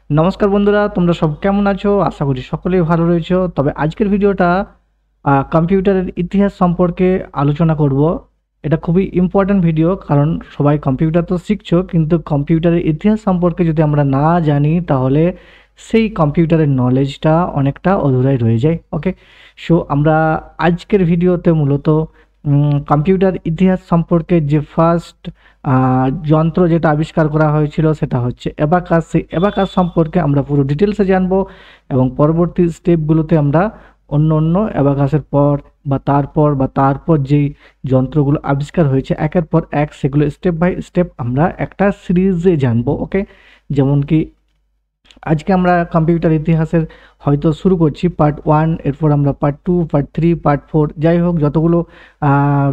নমস্কার বন্ধুরা, তোমরা সব কেমন আছো? আশা করি সকলেই ভালো রয়েছো। তবে আজকের ভিডিওটা কম্পিউটারের ইতিহাস সম্পর্কে আলোচনা করব। এটা খুবই ইম্পর্ট্যান্ট ভিডিও, কারণ সবাই কম্পিউটার তো শিখছো, কিন্তু কম্পিউটারের ইতিহাস সম্পর্কে যদি আমরা না জানি তাহলে সেই কম্পিউটারের নলেজটা অনেকটা অধুরাই রয়ে যায়। ওকে, সো আমরা আজকের ভিডিওতে মূলত কম্পিউটার ইতিহাস সম্পর্কে যে ফার্স্ট যন্ত্র যেটা আবিষ্কার করা হয়েছিল সেটা হচ্ছে অ্যাবাকাস। সেই অ্যাবাকাস সম্পর্কে আমরা পুরো ডিটেলসে জানবো এবং পরবর্তী স্টেপগুলোতে আমরা অন্য অন্য অ্যাবাকাসের পর তারপর যেই যন্ত্রগুলো আবিষ্কার হয়েছে একের পর এক সেগুলো স্টেপ বাই স্টেপ আমরা একটা সিরিজে জানবো। ওকে, যেমন কি আজকে আমরা কম্পিউটার ইতিহাসের হয়তো শুরু করছি পার্ট 1, এরপর আমরা পার্ট 2, পার্ট 3, পার্ট 4, যাই হোক যতগুলো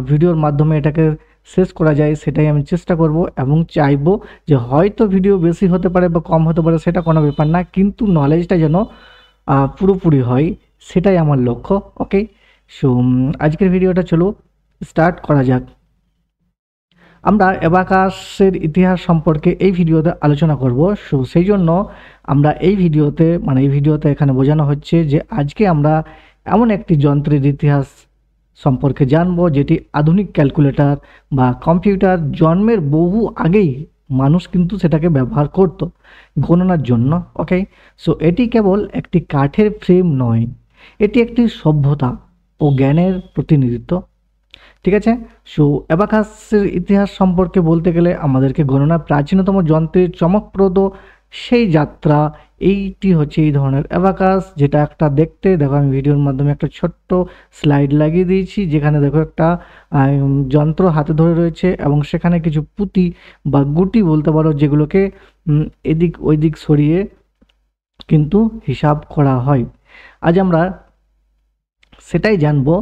ভিডিওর মাধ্যমে এটাকে শেষ করা যায় সেটাই আমি চেষ্টা করব এবং চাইবো যে হয়তো ভিডিও বেশি হতে পারে বা কম হতে পারে, সেটা কোনো ব্যাপার না, কিন্তু নলেজটা যেন পুরোপুরি হয় সেটাই আমার লক্ষ্য। ওকে, সো আজকের ভিডিওটা চলো স্টার্ট করা যাক। আমরা অ্যাবাকাসের ইতিহাস সম্পর্কে এই ভিডিওতে আলোচনা করব। সো সেই জন্য আমরা এই ভিডিওতে এখানে বোঝানো হচ্ছে যে আজকে আমরা এমন একটি যন্ত্রের ইতিহাস সম্পর্কে জানব যেটি আধুনিক ক্যালকুলেটর বা কম্পিউটার জন্মের বহু আগেই মানুষ কিন্তু সেটাকে ব্যবহার করত গণনার জন্য। ওকে, সো এটি কেবল একটি কাঠের ফ্রেম নয়, এটি একটি সভ্যতা ও জ্ঞানের প্রতিনিধিত্ব। ঠিক আছে, সো অ্যাবাকাসের ইতিহাস সম্পর্কে বলতে গেলে আমাদেরকে গণনার প্রাচীনতম যন্ত্রের চমকপ্রদ সেই যাত্রা, এইটি হচ্ছে এই ধরনের অ্যাবাকাস, যেটা একটা দেখতে দেখো আমি ভিডিওর মাধ্যমে একটা ছোট্ট স্লাইড লাগিয়ে দিয়েছি, যেখানে দেখো একটা যন্ত্র হাতে ধরে রয়েছে এবং সেখানে কিছু পুঁতি বা গুটি বলতে পারো, যেগুলোকে এদিক ওই দিক সরিয়ে কিন্তু হিসাব করা হয়। আজ আমরা সেটাই জানবো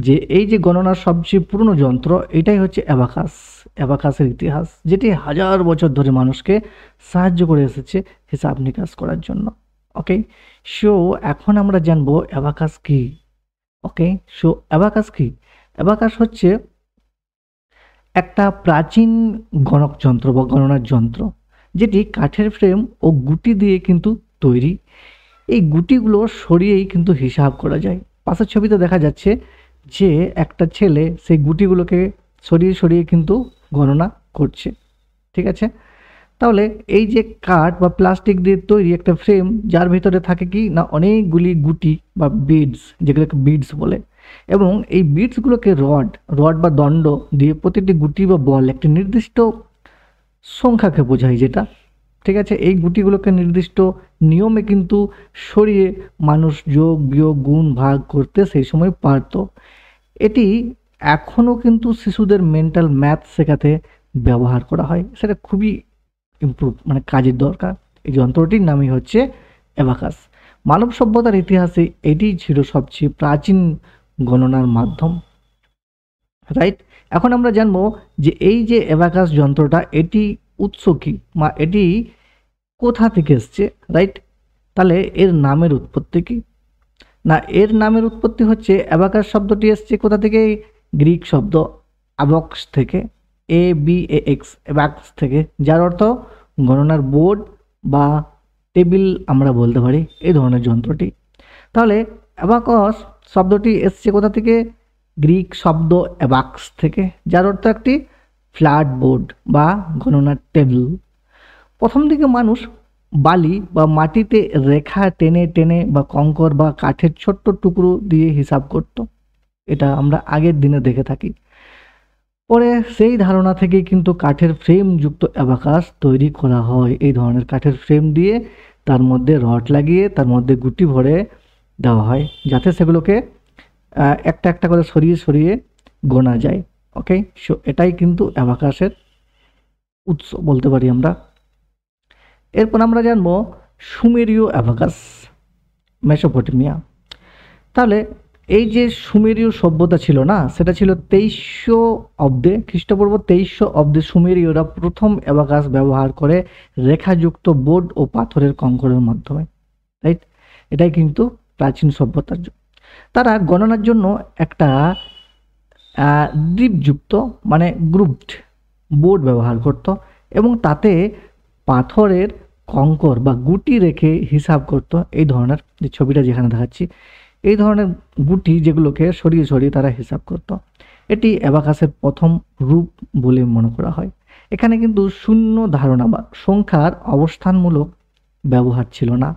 যে এই যে গণনার সবচেয়ে পুরনো যন্ত্র, এটাই হচ্ছে অ্যাবাকাস। অ্যাবাকাসের ইতিহাস, যেটি হাজার বছর ধরে মানুষকে সাহায্য করে এসেছে হিসাব নিকাশ করার জন্য। ওকে, সো এখন আমরা জানবো অ্যাবাকাস কি। ওকে, সো অ্যাবাকাস কি? অ্যাবাকাস হচ্ছে একটা প্রাচীন গণক যন্ত্র বা গণনার যন্ত্র, যেটি কাঠের ফ্রেম ও গুটি দিয়ে কিন্তু তৈরি। এই গুটিগুলো সরিয়েই কিন্তু হিসাব করা যায়। পাশের ছবিতে দেখা যাচ্ছে যে একটা ছেলে সেই গুটিগুলোকে সরিয়ে সরিয়ে কিন্তু গণনা করছে। ঠিক আছে, তাহলে এই যে কাঠ বা প্লাস্টিক দিয়ে তৈরি একটা ফ্রেম, যার ভিতরে থাকে কি না অনেকগুলি গুটি বা বিডস, যেগুলোকে বিডস বলে, এবং এই বিডসগুলোকে রড রড বা দণ্ড দিয়ে প্রতিটি গুটি বা বল একটি নির্দিষ্ট সংখ্যাকে বোঝায় যেটা। ঠিক আছে, এই গুটিগুলোকে নির্দিষ্ট নিয়মে কিন্তু সরিয়ে মানুষ যোগ বিয়োগ গুণ ভাগ করতে সেই সময় পারত। এটি এখনও কিন্তু শিশুদের মেন্টাল ম্যাথ শেখাতে ব্যবহার করা হয়, সেটা খুবই ইমপ্রুভ কাজের দরকার। এই যন্ত্রটির নামই হচ্ছে অ্যাবাকাস। মানব সভ্যতার ইতিহাসে এটিই ছিল সবচেয়ে প্রাচীন গণনার মাধ্যম। রাইট, এখন আমরা জানবো যে এই যে অ্যাবাকাস যন্ত্রটা, এটি উৎস কি বা এটি কোথা থেকে এসছে। রাইট, তাহলে এর নামের উৎপত্তি কি? না, এর নামের উৎপত্তি হচ্ছে অ্যাবাকাস শব্দটি এসছে কোথা থেকে? গ্রিক শব্দ অ্যাবক্স থেকে, ABAX, অ্যাবাক্স থেকে, যার অর্থ গণনার বোর্ড বা টেবিল আমরা বলতে পারি এই ধরনের যন্ত্রটি। তাহলে অ্যাবাকাস শব্দটি এসছে কোথা থেকে? গ্রিক শব্দ অ্যাবাক্স থেকে, যার অর্থ একটি ফ্ল্যাট বোর্ড বা গণনার টেবিল। প্রথম দিকে মানুষ বালি বা মাটিতে রেখা টেনে টেনে বা কঙ্কর বা কাঠের ছোট্ট টুকরো দিয়ে হিসাব করত, এটা আমরা আগের দিনে দেখে থাকি। পরে সেই ধারণা থেকেই কিন্তু কাঠের ফ্রেম যুক্ত অ্যাবাকাস তৈরি করা হয়। এই ধরনের কাঠের ফ্রেম দিয়ে তার মধ্যে রড লাগিয়ে তার মধ্যে গুটি ভরে দেওয়া হয়, যাতে সেগুলোকে একটা একটা করে সরিয়ে সরিয়ে গোনা যায়। ওকে, সো এটাই কিন্তু অ্যাবাকাসের উৎস বলতে পারি আমরা। এরপর আমরা জানবো সুমেরীয় অ্যাবাকাস, মেসোপটেমিয়া। তাহলে এই যে সুমেরীয় সভ্যতা ছিল না, সেটা ছিল 2300 অব্দে, খ্রিস্টপূর্ব 2300 অব্দে সুমেরীয়রা প্রথম অ্যাবাকাস ব্যবহার করে রেখাযুক্ত বোর্ড ও পাথরের কঙ্করের মাধ্যমে। রাইট, এটাই কিন্তু প্রাচীন সভ্যতার। তারা গণনার জন্য একটা দ্বীপযুক্ত গ্রুপড বোর্ড ব্যবহার করত এবং তাতে পাথরের কঙ্কর বা গুটি রেখে হিসাব করত। এই ধরনের যে ছবিটা যেখানে দেখাচ্ছি, এই ধরনের গুটি যেগুলোকে সরিয়ে সরিয়ে তারা হিসাব করত। এটি অ্যাবাকাসের প্রথম রূপ বলে মনে করা হয়। এখানে কিন্তু শূন্য ধারণা বা সংখ্যার অবস্থানমূলক ব্যবহার ছিল না,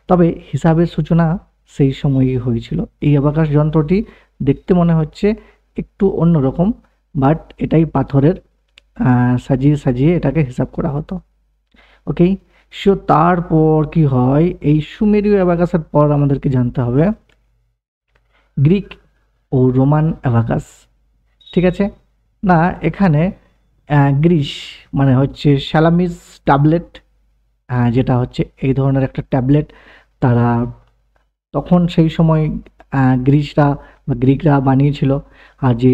তবে হিসাবের সূচনা সেই সময়ই হয়েছিল। এই অ্যাবাকাস যন্ত্রটি দেখতে মনে হচ্ছে একটু অন্যরকম, বাট এটাই পাথরের সাজিয়ে সাজিয়ে এটাকে হিসাব করা হতো। ওকে, সো তারপর কি হয়, এই সুমেরীয় অ্যাবাকাসের পর আমাদেরকে জানতে হবে গ্রিক ও রোমান অ্যাবাকাস। ঠিক আছে না, এখানে গ্রিস মানে হচ্ছে স্যালামিস ট্যাবলেট, যেটা হচ্ছে এই ধরনের একটা ট্যাবলেট তারা তখন সেই সময় গ্রিকরা বানিয়েছিল। আর যে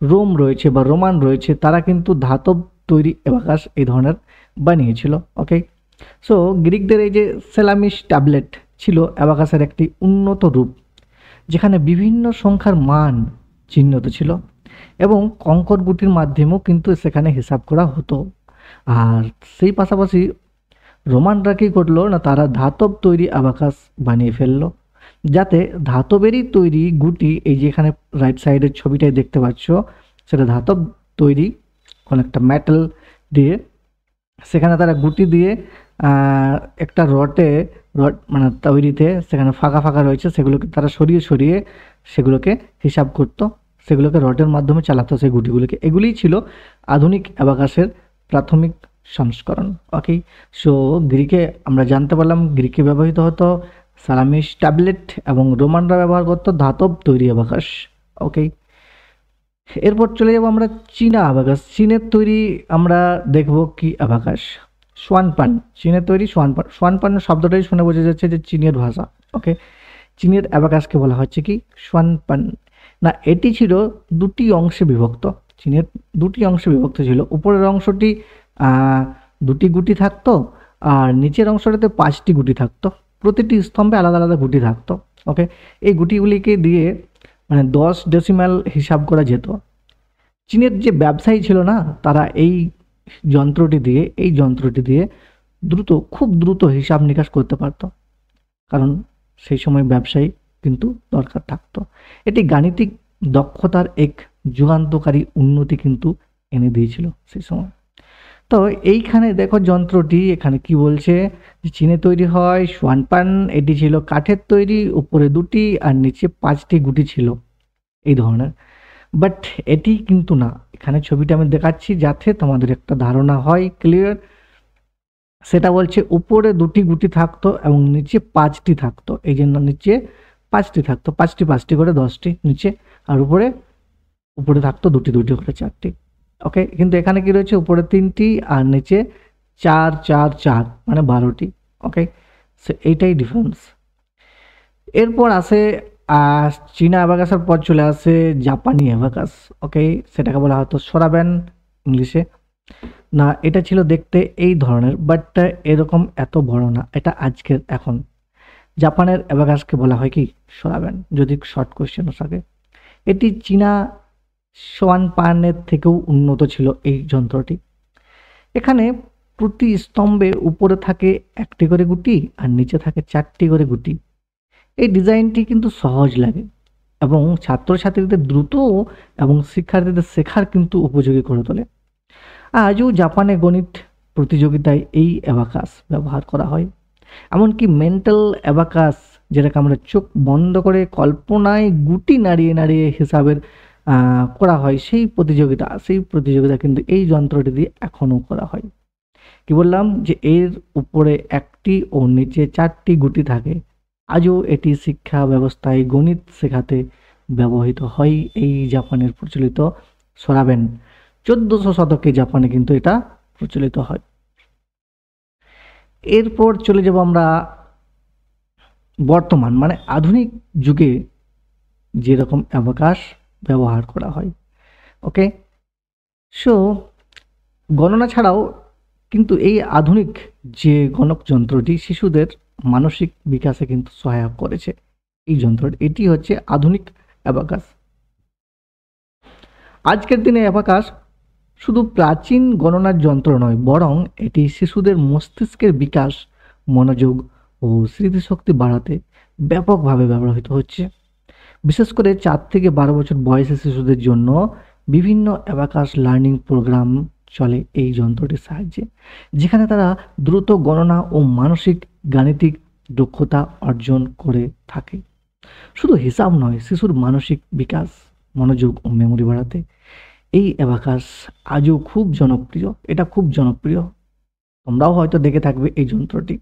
রোম রয়েছে বা রোমান রয়েছে তারা কিন্তু ধাতব তৈরি অ্যাবাকাস এই ধরনের বানিয়েছিল। ওকে, সো গ্রিকদের এই যে সেলামিস ট্যাবলেট ছিল অ্যাবাকাসের একটি উন্নত রূপ, যেখানে বিভিন্ন সংখ্যার মান চিহ্নিত ছিল এবং কঙ্কর গুটির মাধ্যমেও কিন্তু সেখানে হিসাব করা হতো। আর সেই পাশাপাশি রোমানরা কী করলো না, তারা ধাতব তৈরি অ্যাবাকাস বানিয়ে ফেললো, যাতে ধাতবেরই তৈরি গুটি, এই যে এখানে রাইট সাইডের ছবিটাই দেখতে পাচ্ছ, সেটা ধাতব তৈরি অনেকটা মেটাল দিয়ে, সেখানে তারা গুটি দিয়ে একটা রড মানে তৈরিতে সেখানে ফাঁকা ফাঁকা রয়েছে, সেগুলোকে তারা সরিয়ে সরিয়ে সেগুলোকে হিসাব করতো, সেগুলোকে রডের মাধ্যমে চালাতো সেই গুটিগুলোকে। এগুলিই ছিল আধুনিক অ্যাবাকাসের প্রাথমিক সংস্করণ। ওকে, সো গ্রিকে আমরা জানতে পারলাম গ্রিকে ব্যবহৃত হতো সালামিস ট্যাবলেট এবং রোমানরা ব্যবহার করতো ধাতব তৈরি অ্যাবাকাস। ওকে, এরপর চলে যাবো আমরা চীনা অ্যাবাকাস। চীনের তৈরি আমরা দেখব কি অ্যাবাকাস, সোয়ানপান। চীনের তৈরি সোয়ানপান। সোয়ানপান শব্দটাই শুনে বোঝা যাচ্ছে যে চীনের ভাষা। ওকে, চীনের অ্যাবাকাসকে বলা হচ্ছে কি সোয়ানপান। না, এটি ছিল দুটি অংশে বিভক্ত। চীনের দুটি অংশে বিভক্ত ছিল। উপরের অংশটি দুটি গুটি থাকতো আর নিচের অংশটাতে 5টি গুটি থাকতো, প্রতিটি স্তম্ভে আলাদা আলাদা গুটি থাকতো। ওকে, এই গুটিগুলিকে দিয়ে মানে 10 ডেসিমাল হিসাব করা যেত। চীনের যে ব্যবসায়ী ছিল না, তারা এই যন্ত্রটি দিয়ে খুব দ্রুত হিসাব নিকাশ করতে পারতো, কারণ সেই সময় ব্যবসায়ী কিন্তু দরকার থাকতো। এটি গাণিতিক দক্ষতার এক যুগান্তকারী উন্নতি কিন্তু এনে দিয়েছিল সেই সময়। তো এইখানে দেখো যন্ত্রটি এখানে কি বলছে, যে চীনে তৈরি হয় সোয়ানপান। এটি ছিল কাঠের তৈরি, উপরে 2টি আর নিচে 5টি গুটি ছিল এই ধরনের। বাট এটি কিন্তু না, এখানে ছবিটা আমি দেখাচ্ছি যাতে তোমাদের একটা ধারণা হয় ক্লিয়ার। সেটা বলছে উপরে 2টি গুটি থাকতো এবং নিচে 5টি থাকতো, এই জন্য নিচে 5টি থাকতো, 5টি করে 10টি নিচে, আর উপরে থাকতো 2টি করে 4টি। ওকে, কিন্তু এখানে কি রয়েছে, উপরে 3টি আর নিচে 4 4 4 মানে 12টি। ওকে, সো এইটাই ডিফারেন্স। এরপর আসে চীনা অ্যাবাকাসের পর চলে আসে জাপানি অ্যাবাকাস। ওকে, সেটাকে বলা হতো সোরাবেন ইংলিশে। না, এটা ছিল দেখতে এই ধরনের, বাট এরকম এত বড় না। এটা এখন জাপানের অ্যাবাকাসকে বলা হয় কি সোরাবেন, যদি শর্ট কোয়েশ্চেন থাকে। এটি চীনা সোয়ানপানের থেকেও উন্নত ছিল এই যন্ত্রটি। এখানে প্রতি স্তম্ভে উপরে থাকে 1টি করে গুটি আর নিচে থাকে 4টি করে গুটি। এই ডিজাইনটি কিন্তু সহজ লাগে এবং ছাত্রছাত্রীদের দ্রুত এবং শিক্ষার্থীদের শেখার কিন্তু উপযোগী করে তোলে। আজও জাপানে গণিত প্রতিযোগিতায় এই অ্যাবাকাস ব্যবহার করা হয়। এমনকি মেন্টাল অ্যাবাকাস, যেটাকে আমরা চোখ বন্ধ করে কল্পনায় গুটি নাড়িয়ে নাড়িয়ে হিসাবের করা হয়, সেই প্রতিযোগিতা কিন্তু এই যন্ত্রটি দিয়ে এখনও করা হয়। কি বললাম, যে এর উপরে 1টি ও নিচে 4টি গুটি থাকে। আজও এটি শিক্ষা ব্যবস্থায় গণিত শেখাতে ব্যবহৃত হয়। এই জাপানের প্রচলিত সোরাবেন 1400 শতকে জাপানে কিন্তু এটা প্রচলিত হয়। এরপর চলে যাব আমরা বর্তমান মানে আধুনিক যুগে যেরকম অ্যাবাকাস ব্যবহার করা হয়। ওকে, সো গণনা ছাড়াও কিন্তু এই আধুনিক যে গণক যন্ত্রটি শিশুদের মানসিক বিকাশে কিন্তু সহায়ক করেছে। এই যন্ত্রটি, এটি হচ্ছে আধুনিক অ্যাবাকাস। আজকের দিনে অ্যাবাকাস শুধু প্রাচীন গণনার যন্ত্র নয়, বরং এটি শিশুদের মস্তিষ্কের বিকাশ, মনোযোগ ও স্মৃতিশক্তি বাড়াতে ব্যাপকভাবে ব্যবহৃত হচ্ছে। বিশেষ করে 4 থেকে 12 বছর বয়সী শিশুদের জন্য বিভিন্ন অ্যাবাকাস লার্নিং প্রোগ্রাম চলে এই যন্ত্রটির সাহায্যে, যেখানে তারা দ্রুত গণনা ও মানসিক গাণিতিক দক্ষতা অর্জন করে থাকে। শুধু হিসাব নয়, শিশুর মানসিক বিকাশ, মনোযোগ ও মেমোরি বাড়াতে এই অ্যাবাকাস আজও খুব জনপ্রিয়। এটা খুব জনপ্রিয়, তোমরাও হয়তো দেখে থাকবে এই যন্ত্রটি।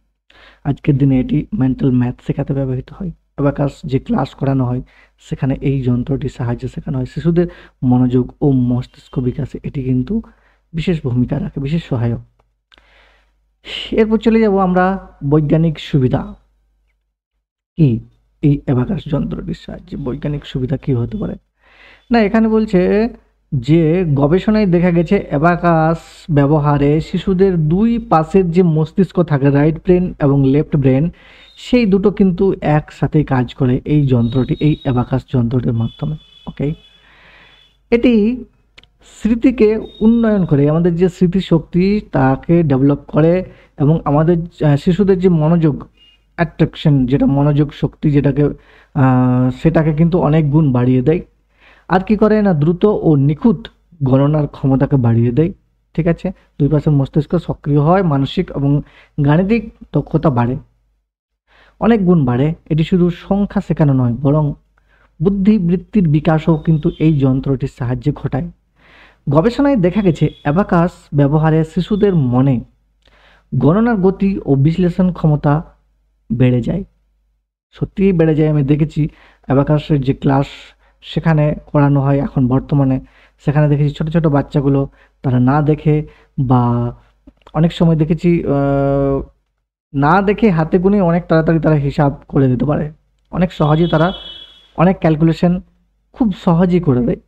আজকের দিনে এটি মেন্টাল ম্যাথ শেখাতে ব্যবহৃত হয়। অ্যাবাকাস যে ক্লাস করানো হয় সেখানে এই যন্ত্রটির সাহায্যে শেখানো হয়। শিশুদের মনোযোগ ও মস্তিষ্ক বিকাশে এটি কিন্তু বিশেষ ভূমিকা রাখে, বিশেষ সহায়ক। এরপর চলে যাব আমরা বৈজ্ঞানিক সুবিধা কি এই অ্যাবাকাস যন্ত্রটির সাহায্যে বৈজ্ঞানিক সুবিধা কি হতে পারে। না, এখানে বলছে যে গবেষণায় দেখা গেছে অ্যাবাকাস ব্যবহারে শিশুদের দুই পাশের যে মস্তিষ্ক থাকে, রাইট ব্রেন এবং লেফট ব্রেন, সেই দুটো কিন্তু একসাথে কাজ করে এই যন্ত্রটি, এই অ্যাবাকাস যন্ত্রটির মাধ্যমে। ওকে, এটি স্মৃতিকে উন্নয়ন করে, আমাদের যে স্মৃতিশক্তি তাকে ডেভেলপ করে এবং আমাদের শিশুদের যে মনোযোগ অ্যাট্রাকশন, যেটা মনোযোগ শক্তি যেটাকে সেটাকে কিন্তু অনেক গুণ বাড়িয়ে দেয়। আর কি করে না, দ্রুত ও নিখুঁত গণনার ক্ষমতাকে বাড়িয়ে দেয়। ঠিক আছে, দুই পাশের মস্তিষ্ক সক্রিয় হয়, মানসিক এবং গাণিতিক দক্ষতা বাড়ে, অনেক গুণ বাড়ে। এটি শুধু সংখ্যা শেখানো নয়, বরং বুদ্ধিবৃত্তির বিকাশও কিন্তু এই যন্ত্রটির সাহায্যে ঘটায়। গবেষণায় দেখা গেছে অ্যাবাকাস ব্যবহারে শিশুদের মনে গণনার গতি ও বিশ্লেষণ ক্ষমতা বেড়ে যায়। সত্যিই বেড়ে যায়। আমি দেখেছি অ্যাবাকাসের যে ক্লাস সেখানে করানো হয় এখন বর্তমানে, সেখানে দেখেছি ছোট ছোট বাচ্চাগুলো তারা না দেখে বা অনেক সময় দেখেছি না দেখে হাতে গুনে অনেক তাড়াতাড়ি তারা হিসাব করে দিতে পারে, অনেক সহজেই তারা অনেক ক্যালকুলেশন খুব সহজেই করে দেয়।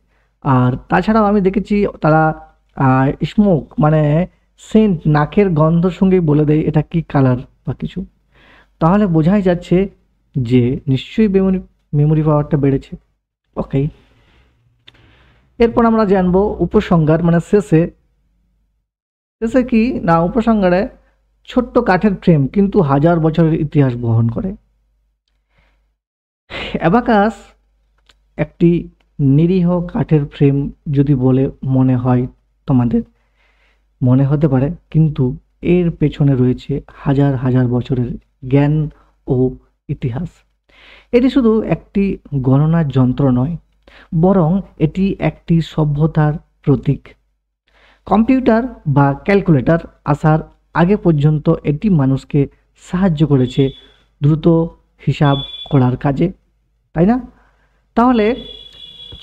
আর তাছাড়াও আমি দেখেছি তারা স্মোক মানে সেন্ট, নাকের গন্ধর সঙ্গেই বলে দেয় এটা কি কালার বা কিছু। তাহলে বোঝাই যাচ্ছে যে নিশ্চয়ই মেমোরি পাওয়ারটা বেড়েছে। ওকে, এরপর আমরা জানবো উপসংহার, মানে শেষে কি না, উপসংহারে ছোট্ট কাঠের ফ্রেম কিন্তু হাজার বছরের ইতিহাস বহন করে। অ্যাবাকাস একটি নিরীহ কাঠের ফ্রেম যদি বলে মনে হয়, তোমাদের মনে হতে পারে, কিন্তু এর পেছনে রয়েছে হাজার হাজার বছরের জ্ঞান ও ইতিহাস। এটি শুধু একটি গণনার যন্ত্র নয়, বরং এটি একটি সভ্যতার প্রতীক। কম্পিউটার বা ক্যালকুলেটর আসার আগে পর্যন্ত এটি মানুষকে সাহায্য করেছে দ্রুত হিসাব করার কাজে, তাই না? তাহলে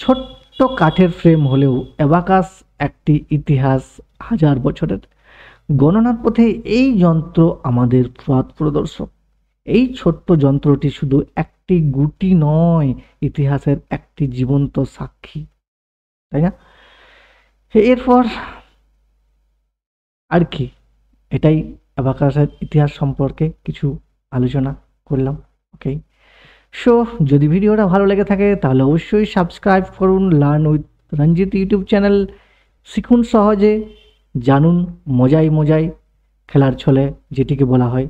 ছোট্ট কাঠের ফ্রেম হলেও অ্যাবাকাস একটি ইতিহাস, হাজার বছরের গণনার পথে এই যন্ত্র আমাদের পথ প্রদর্শক। এই ছোট্ট যন্ত্রটি শুধু একটি গুটি নয়, ইতিহাসের একটি জীবন্ত সাক্ষী, তাই না? এরপর আর কি, এটাই অ্যাবাকাসের ইতিহাস সম্পর্কে কিছু আলোচনা করলাম। ওকে, সো যদি ভিডিওটা ভালো লেগে থাকে তাহলে অবশ্যই সাবস্ক্রাইব করুন learn with Ranjit YouTube channel. শিখুন সহজে, জানুন মজায় মজায়, খেলার ছলে যেটিকে বলা হয়।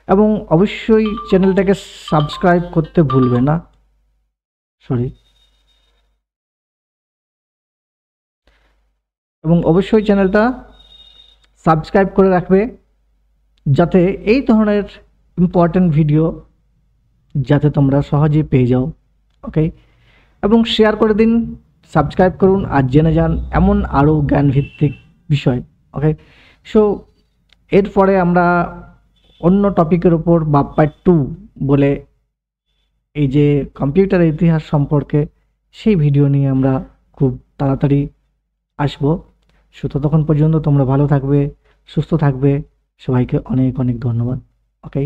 এবং অবশ্যই চ্যানেলটাকে সাবস্ক্রাইব করতে ভুলবে না, এবং অবশ্যই চ্যানেলটা সাবস্ক্রাইব করে রাখবে, যাতে এই ধরনের ইম্পর্ট্যান্ট ভিডিও যাতে তোমরা সহজেই পেয়ে যাও। ওকে, এবং শেয়ার করে দিন, সাবস্ক্রাইব করুন আর জেনে যান এমন আরও জ্ঞানভিত্তিক বিষয়। ওকে, সো এরপরে আমরা অন্য টপিকের ওপর বা পার্ট 2 বলে এই যে কম্পিউটারের ইতিহাস সম্পর্কে সেই ভিডিও নিয়ে আমরা খুব তাড়াতাড়ি আসবো। সো ততক্ষণ পর্যন্ত তোমরা ভালো থাকবে, সুস্থ থাকবে। সবাইকে অনেক অনেক ধন্যবাদ। ওকে।